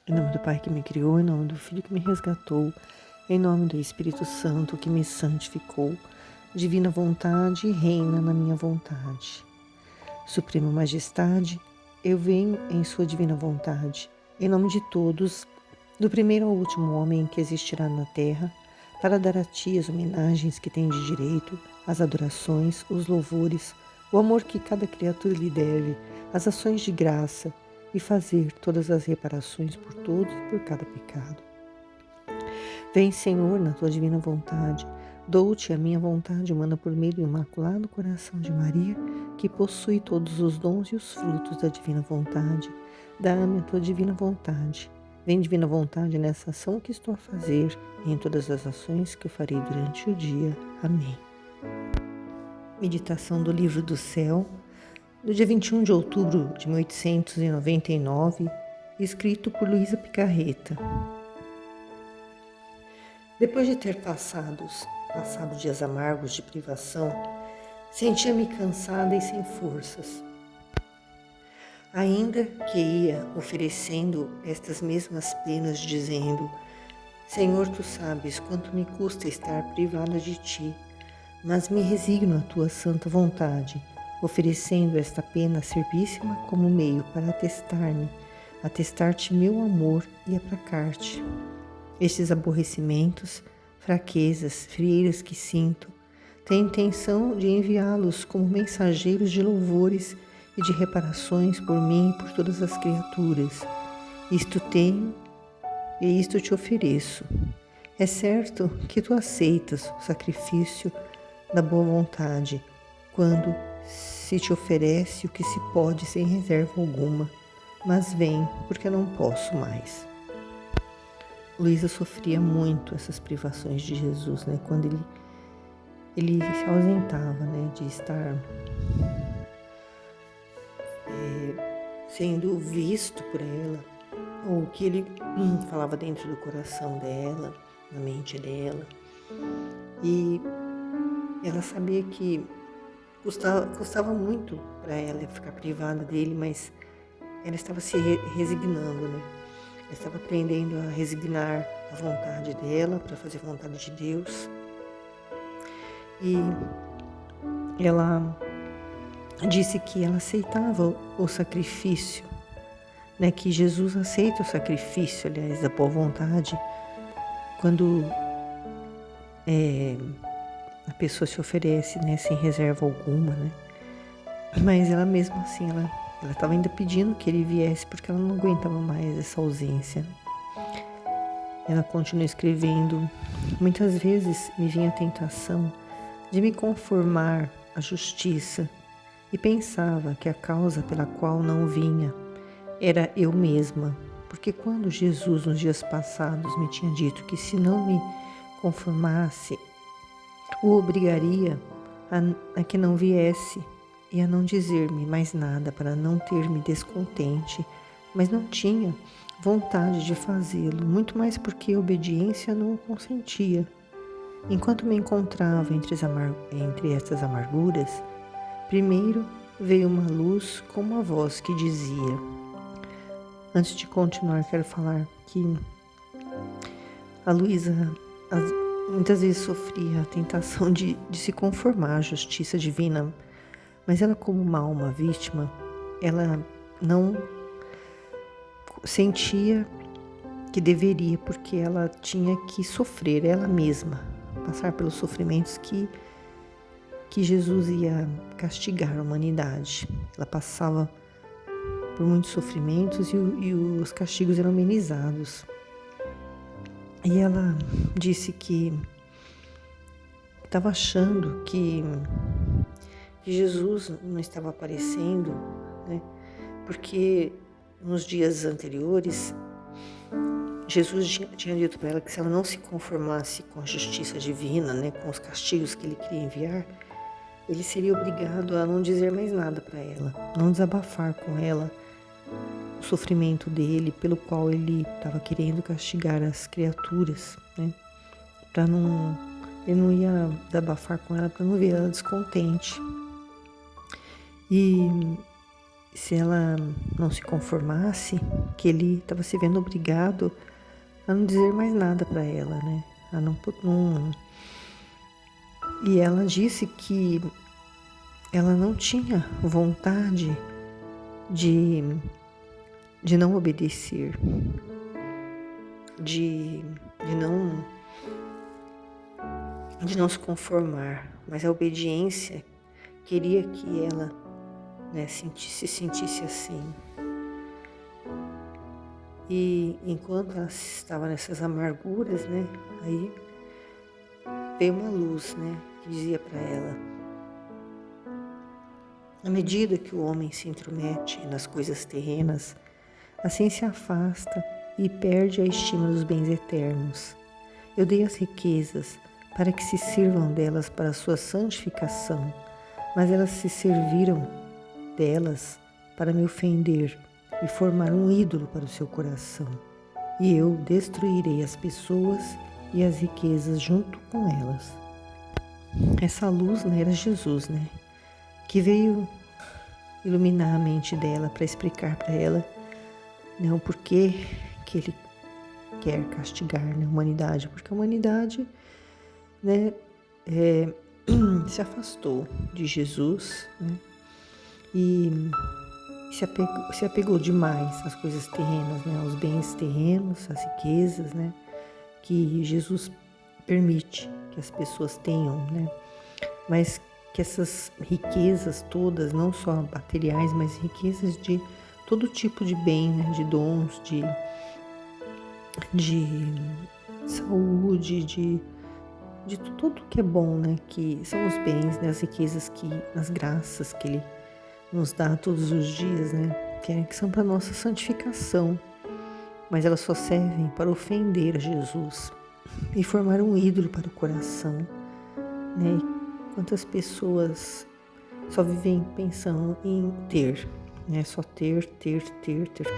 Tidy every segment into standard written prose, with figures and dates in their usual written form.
Em nome do Pai que me criou, em nome do Filho que me resgatou, em nome do Espírito Santo que me santificou, divina vontade reina na minha vontade. Suprema Majestade, eu venho em sua divina vontade, em nome de todos, do primeiro ao último homem que existirá na terra, para dar a Ti as homenagens que tem de direito, as adorações, os louvores, o amor que cada criatura lhe deve, as ações de graça, e fazer todas as reparações por todos e por cada pecado. Vem, Senhor, na Tua divina vontade, dou-te a minha vontade humana por meio do Imaculado Coração de Maria, que possui todos os dons e os frutos da divina vontade. Dá-me a Tua divina vontade. Vem, divina vontade, nessa ação que estou a fazer e em todas as ações que eu farei durante o dia. Amém. Meditação do Livro do Céu, do dia 21 de outubro de 1899, escrito por Luísa Picarreta. Depois de ter passado dias amargos de privação, sentia-me cansada e sem forças. Ainda que ia oferecendo estas mesmas penas, dizendo: Senhor, Tu sabes quanto me custa estar privada de Ti, mas me resigno à Tua santa vontade, oferecendo esta pena servíssima como meio para atestar-te meu amor e aplacar-te. Estes aborrecimentos, fraquezas, frieiras que sinto, tenho intenção de enviá-los como mensageiros de louvores e de reparações por mim e por todas as criaturas. Isto tenho e isto te ofereço. É certo que tu aceitas o sacrifício da boa vontade, quando se te oferece o que se pode sem reserva alguma, mas vem, porque não posso mais. Luísa sofria muito essas privações de Jesus, né? Quando ele se ausentava, né? De estar sendo visto por ela, ou o que ele falava dentro do coração dela, na mente dela. E ela sabia que custava muito para ela ficar privada dele, mas ela estava se resignando, né? Ela estava aprendendo a resignar a vontade dela para fazer a vontade de Deus. E ela disse que ela aceitava o sacrifício, né? Que Jesus aceita o sacrifício, aliás, da boa vontade, quando a pessoa se oferece, né, sem reserva alguma, né? Mas ela mesmo assim, ela estava ainda pedindo que ele viesse, porque ela não aguentava mais essa ausência. Ela continua escrevendo: muitas vezes me vinha a tentação de me conformar à justiça e pensava que a causa pela qual não vinha era eu mesma, porque quando Jesus nos dias passados me tinha dito que se não me conformasse, o obrigaria a que não viesse e a não dizer-me mais nada para não ter-me descontente, mas não tinha vontade de fazê-lo, muito mais porque a obediência não o consentia. Enquanto me encontrava entre estas amarguras, primeiro veio uma luz com uma voz que dizia... Antes de continuar, quero falar que a Luísa muitas vezes sofria a tentação de se conformar à justiça divina, mas ela, como uma alma vítima, ela não sentia que deveria, porque ela tinha que sofrer ela mesma, passar pelos sofrimentos que Jesus ia castigar a humanidade. Ela passava por muitos sofrimentos e os castigos eram amenizados. E ela disse que estava achando que Jesus não estava aparecendo, né? Porque nos dias anteriores, Jesus tinha dito para ela que se ela não se conformasse com a justiça divina, né, com os castigos que ele queria enviar, ele seria obrigado a não dizer mais nada para ela, não desabafar com ela o sofrimento dele, pelo qual ele estava querendo castigar as criaturas, né? Ele não ia desabafar com ela para não ver ela descontente. E se ela não se conformasse, que ele estava se vendo obrigado a não dizer mais nada para ela, né? A não. E ela disse que ela não tinha vontade de não obedecer, de não se conformar, mas a obediência queria que ela, né, se sentisse assim. E enquanto ela estava nessas amarguras, né, aí veio uma luz, né, que dizia para ela: à medida que o homem se intromete nas coisas terrenas, assim se afasta e perde a estima dos bens eternos. Eu dei as riquezas para que se sirvam delas para a sua santificação, mas elas se serviram delas para me ofender e formar um ídolo para o seu coração. E eu destruirei as pessoas e as riquezas junto com elas. Essa luz, né, era Jesus, né, que veio iluminar a mente dela para explicar para ela, né, o porquê que ele quer castigar, né, a humanidade, porque a humanidade, né, se afastou de Jesus, né, e se apegou demais às coisas terrenas, né, aos bens terrenos, às riquezas, né, que Jesus permite que as pessoas tenham, né, mas que essas riquezas todas, não só materiais, mas riquezas de todo tipo de bem, né, de dons, de saúde, de tudo que é bom, né, que são os bens, né, as riquezas, as graças que Ele nos dá todos os dias, né, que são para nossa santificação, mas elas só servem para ofender a Jesus e formar um ídolo para o coração, né? Quantas pessoas só vivem pensando em ter, né? Só ter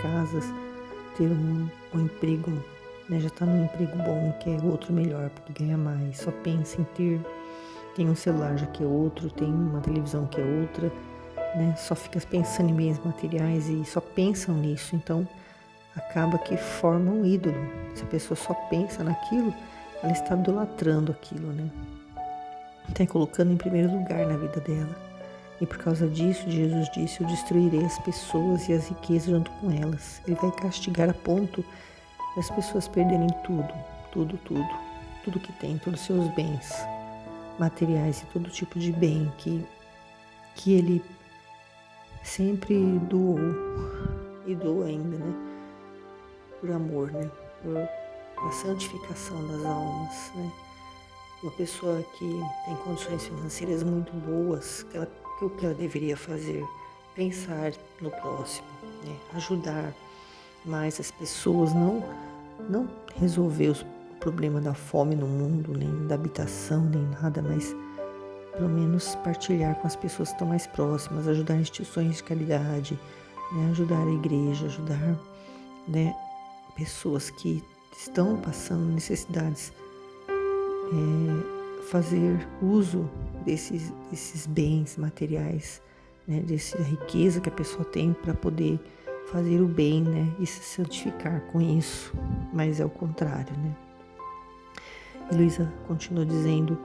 casas, ter um emprego, né? Já está num emprego bom, quer outro melhor porque ganha mais, só pensa em ter, tem um celular já que é outro, tem uma televisão que é outra, né? Só fica pensando em bens materiais e só pensam nisso, então acaba que forma um ídolo. Se a pessoa só pensa naquilo, ela está idolatrando aquilo, né? Está colocando em primeiro lugar na vida dela. E por causa disso, Jesus disse: eu destruirei as pessoas e as riquezas junto com elas. Ele vai castigar a ponto das pessoas perderem tudo que tem, todos os seus bens materiais e todo tipo de bem que ele sempre doou e doa ainda, né? Por amor, né? Por a santificação das almas, né? Uma pessoa que tem condições financeiras muito boas, o que ela deveria fazer? Pensar no próximo, né? Ajudar mais as pessoas, não resolver o problema da fome no mundo, nem da habitação, nem nada, mas pelo menos partilhar com as pessoas que estão mais próximas, ajudar instituições de caridade, né? Ajudar a igreja, ajudar, né, pessoas que estão passando necessidades, fazer uso desses bens materiais, né, dessa riqueza que a pessoa tem para poder fazer o bem, né, e se santificar com isso, mas é o contrário, né. E Luísa continua dizendo: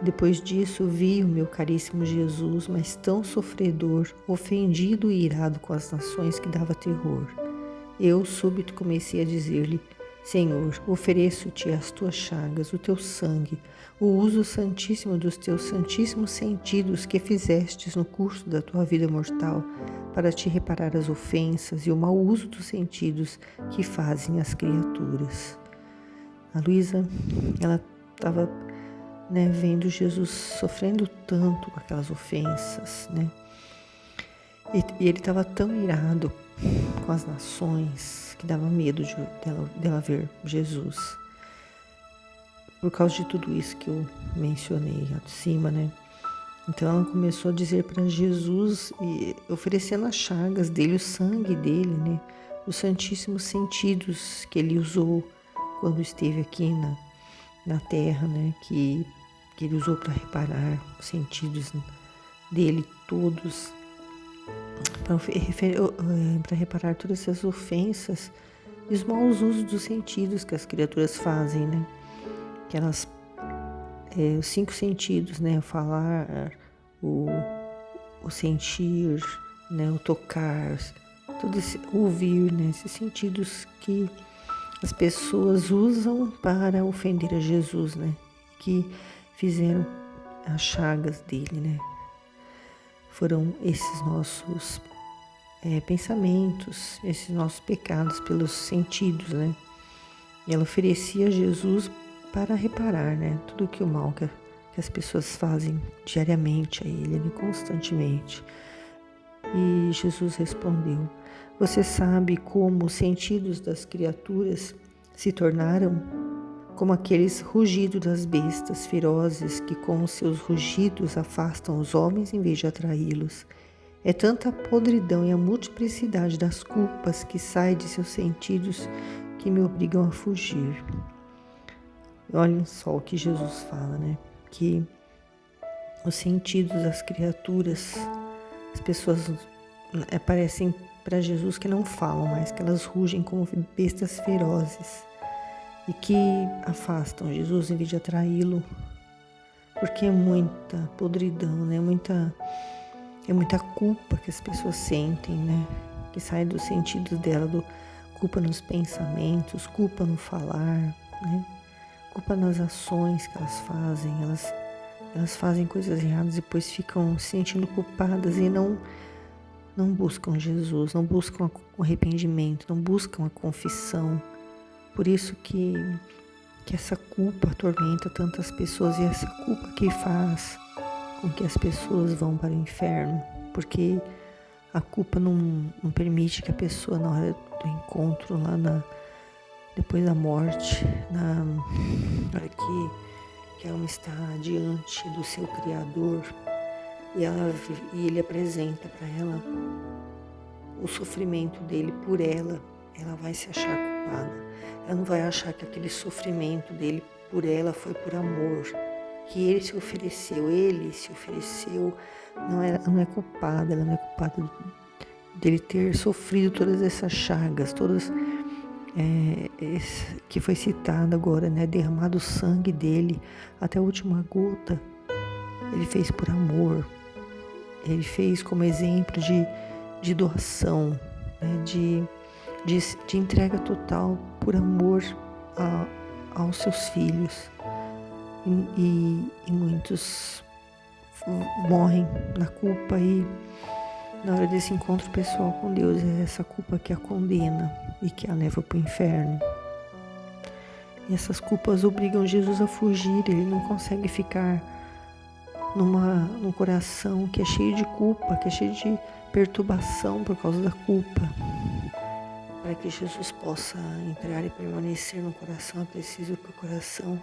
depois disso vi o meu caríssimo Jesus, mas tão sofredor, ofendido e irado com as nações que dava terror. Eu súbito comecei a dizer-lhe: Senhor, ofereço-te as tuas chagas, o teu sangue, o uso santíssimo dos teus santíssimos sentidos que fizestes no curso da tua vida mortal, para te reparar as ofensas e o mau uso dos sentidos que fazem as criaturas. A Luísa, ela estava, né, vendo Jesus sofrendo tanto com aquelas ofensas, né? E ele estava tão irado com as nações que dava medo dela ver Jesus. Por causa de tudo isso que eu mencionei acima, né? Então ela começou a dizer para Jesus, e oferecendo as chagas dele, o sangue dele, né? Os santíssimos sentidos que ele usou quando esteve aqui na terra, né? Que ele usou para reparar os sentidos dele todos, para reparar todas essas ofensas e os maus usos dos sentidos que as criaturas fazem, né? Que elas, os 5 sentidos, né? O falar, o sentir, né? O tocar, todo esse ouvir, né? Esses sentidos que as pessoas usam para ofender a Jesus, né? Que fizeram as chagas dele, né? Foram esses nossos pensamentos, esses nossos pecados pelos sentidos, né? E ela oferecia a Jesus para reparar, né? Tudo que o mal que as pessoas fazem diariamente a ele, né? Constantemente. E Jesus respondeu: você sabe como os sentidos das criaturas se tornaram como aqueles rugidos das bestas ferozes que com os seus rugidos afastam os homens em vez de atraí-los. É tanta a podridão e a multiplicidade das culpas que saem de seus sentidos que me obrigam a fugir. Olhem só o que Jesus fala, né? Que os sentidos das criaturas, as pessoas parecem para Jesus que não falam mais, que elas rugem como bestas ferozes e que afastam Jesus em vez de atraí-lo, porque é muita podridão, né? É muita culpa que as pessoas sentem, né? Que sai dos sentidos dela, culpa nos pensamentos, culpa no falar, né? Culpa nas ações que elas fazem. Elas fazem coisas erradas e depois ficam se sentindo culpadas e não buscam Jesus, não buscam o arrependimento, não buscam a confissão. Por isso que essa culpa atormenta tantas pessoas e essa culpa que faz com que as pessoas vão para o inferno, porque a culpa não permite que a pessoa, na hora do encontro lá depois da morte, na hora que ela está diante do seu Criador e ele apresenta para ela o sofrimento dele por ela vai se achar culpada. Ela não vai achar que aquele sofrimento dele por ela foi por amor, que ele se ofereceu, ela não é culpada, ela não é culpada dele ter sofrido todas essas chagas, todas que foi citado agora, né? Derramado o sangue dele até a última gota, ele fez por amor, ele fez como exemplo de doação, né? de entrega total por amor aos seus filhos. E muitos morrem na culpa e na hora desse encontro pessoal com Deus é essa culpa que a condena e que a leva para o inferno. E essas culpas obrigam Jesus a fugir, ele não consegue ficar num coração que é cheio de culpa, que é cheio de perturbação por causa da culpa. Para que Jesus possa entrar e permanecer no coração, é preciso que o coração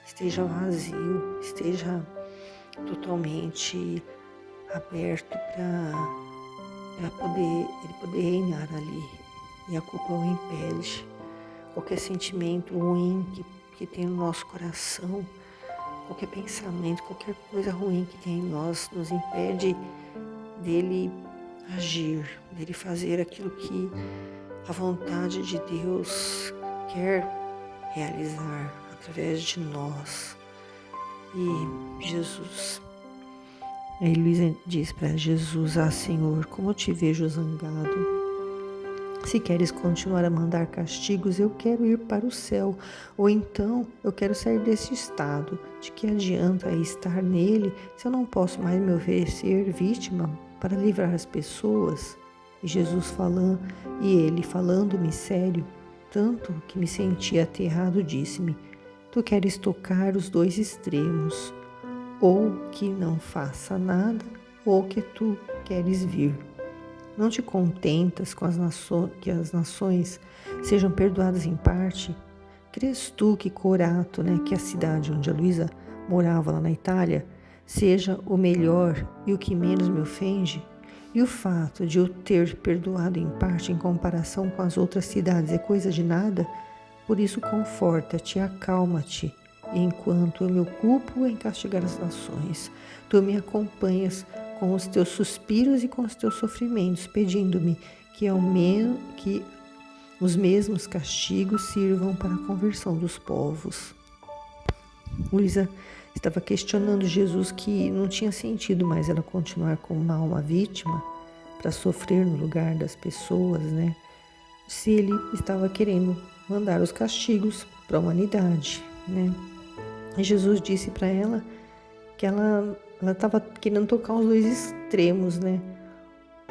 esteja vazio, esteja totalmente aberto para ele poder reinar ali. E a culpa o impede. Qualquer sentimento ruim que tem no nosso coração, qualquer pensamento, qualquer coisa ruim que tem em nós, nos impede dele agir, dele fazer aquilo que a vontade de Deus quer realizar através de nós. E Jesus, aí Luísa diz para Jesus: ah, Senhor, como eu te vejo zangado. Se queres continuar a mandar castigos, eu quero ir para o céu, ou então eu quero sair desse estado. De que adianta estar nele se eu não posso mais me oferecer vítima para livrar as pessoas? E ele falando-me sério, tanto que me senti aterrado, disse-me: tu queres tocar os 2 extremos, ou que não faça nada, ou que tu queres vir. Não te contentas com que as nações sejam perdoadas em parte? Crês tu que Corato, que é a cidade onde a Luísa morava lá na Itália, seja o melhor e o que menos me ofende? E o fato de eu ter perdoado em parte em comparação com as outras cidades é coisa de nada? Por isso conforta-te, acalma-te, enquanto eu me ocupo em castigar as nações. Tu me acompanhas com os teus suspiros e com os teus sofrimentos, pedindo-me que os mesmos castigos sirvam para a conversão dos povos. Luísa estava questionando Jesus, que não tinha sentido mais ela continuar como uma vítima para sofrer no lugar das pessoas, né? Se ele estava querendo mandar os castigos para a humanidade, né? E Jesus disse para ela que ela estava querendo tocar os dois extremos, né?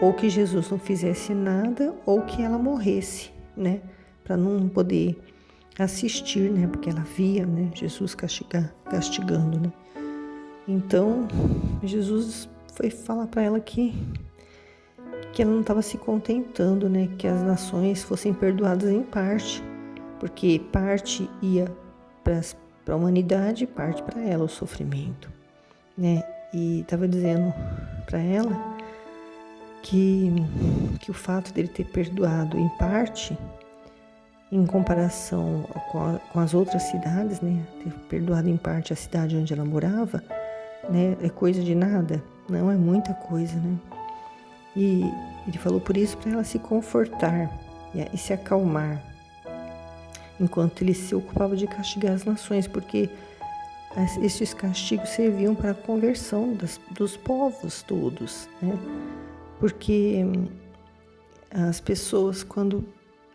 Ou que Jesus não fizesse nada, ou que ela morresse, né? Para não poder assistir, né? Porque ela via, né? Jesus castigando, né? Então, Jesus foi falar para ela que ela não estava se contentando, né? Que as nações fossem perdoadas em parte, porque parte ia para a humanidade e parte para ela o sofrimento, né? E estava dizendo para ela que o fato dele ter perdoado em parte, em comparação com as outras cidades, né? Ter perdoado em parte a cidade onde ela morava, né? É coisa de nada? Não, é muita coisa, né? E ele falou por isso para ela se confortar e se acalmar, enquanto ele se ocupava de castigar as nações, porque esses castigos serviam para a conversão dos povos todos, né? Porque as pessoas, quando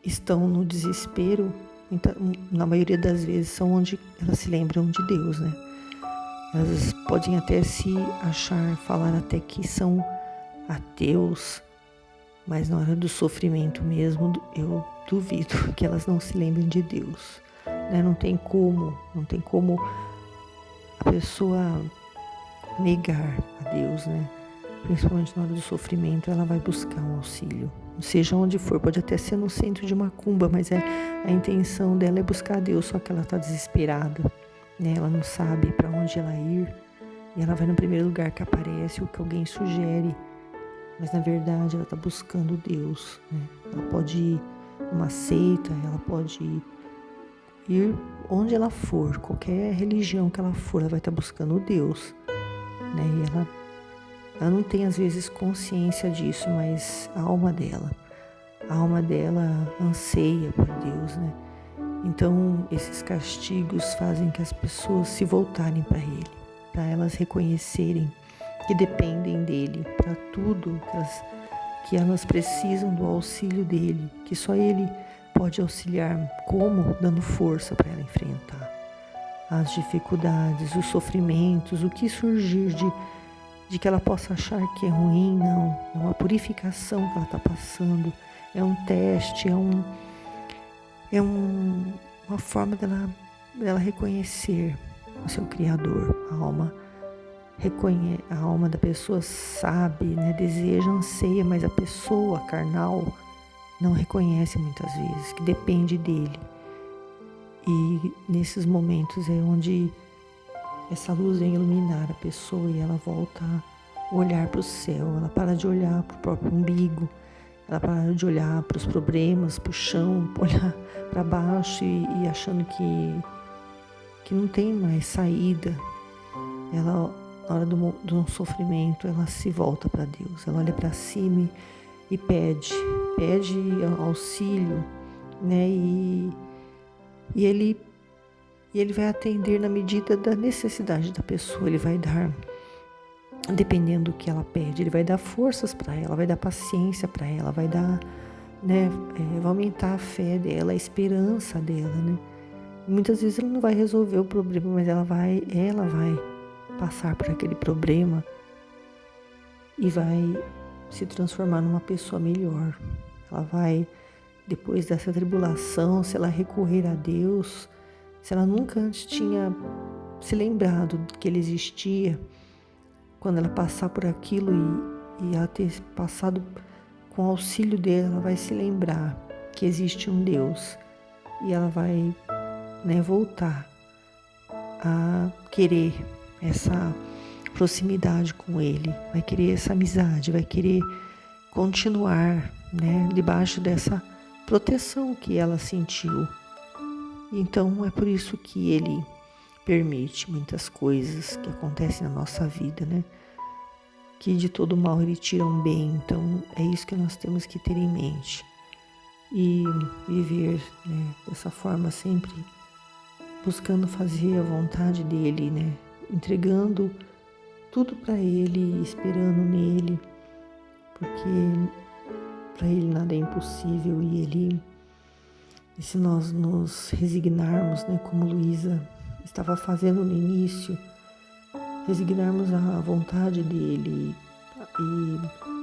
estão no desespero, então, na maioria das vezes são onde elas se lembram de Deus, né? Elas podem até se falar até que são ateus, mas na hora do sofrimento mesmo, eu duvido que elas não se lembrem de Deus, né? Não tem como a pessoa negar a Deus, né? Principalmente na hora do sofrimento, ela vai buscar um auxílio, seja onde for, pode até ser no centro de macumba, mas a intenção dela é buscar a Deus, só que ela está desesperada, né? Ela não sabe para onde ela ir, e ela vai no primeiro lugar que aparece, o que alguém sugere, mas na verdade ela está buscando Deus, né? Ela pode ir numa seita, ela pode ir onde ela for, qualquer religião que ela for, ela vai estar buscando Deus, né? E ela não tem às vezes consciência disso, mas a alma dela anseia por Deus, né? Então esses castigos fazem que as pessoas se voltarem para Ele, para elas reconhecerem que dependem dele para tudo, que elas precisam do auxílio dele, que só ele pode auxiliar, como? Dando força para ela enfrentar as dificuldades, os sofrimentos, o que surgir de que ela possa achar que é ruim. Não, é uma purificação que ela está passando, é um teste, uma forma dela reconhecer o seu Criador. A alma da pessoa sabe, né, deseja, anseia, mas a pessoa carnal não reconhece muitas vezes, que depende dele. E nesses momentos é onde essa luz vem iluminar a pessoa e ela volta a olhar para o céu, ela para de olhar para o próprio umbigo, ela para de olhar para os problemas, para o chão, olhar para baixo e achando que não tem mais saída. Ela, na hora do sofrimento, ela se volta para Deus, ela olha para cima e pede auxílio, né? E ele vai atender na medida da necessidade da pessoa, ele vai dar, dependendo do que ela pede, ele vai dar forças para ela, vai dar paciência para ela, vai dar, né, vai aumentar a fé dela, a esperança dela, né? Muitas vezes ela não vai resolver o problema, mas ela vai passar por aquele problema e vai se transformar numa pessoa melhor. Ela vai, depois dessa tribulação, se ela recorrer a Deus, se ela nunca antes tinha se lembrado que Ele existia, quando ela passar por aquilo e ela ter passado com o auxílio dele, ela vai se lembrar que existe um Deus e ela vai, né, voltar a querer essa proximidade com Ele, vai querer essa amizade, vai querer continuar, né, debaixo dessa proteção que ela sentiu. Então é por isso que Ele permite muitas coisas que acontecem na nossa vida, né? que de todo mal ele tira um bem. Então é isso que nós temos que ter em mente e viver, né, dessa forma, sempre buscando fazer a vontade dele, né, entregando tudo para ele, esperando nele, porque para ele nada é impossível e se nós nos resignarmos, né, como Luísa estava fazendo no início, resignarmos à vontade dele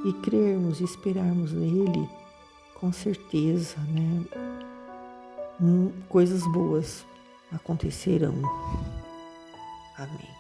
e crermos e esperarmos nele, com certeza, né, coisas boas acontecerão. Amém.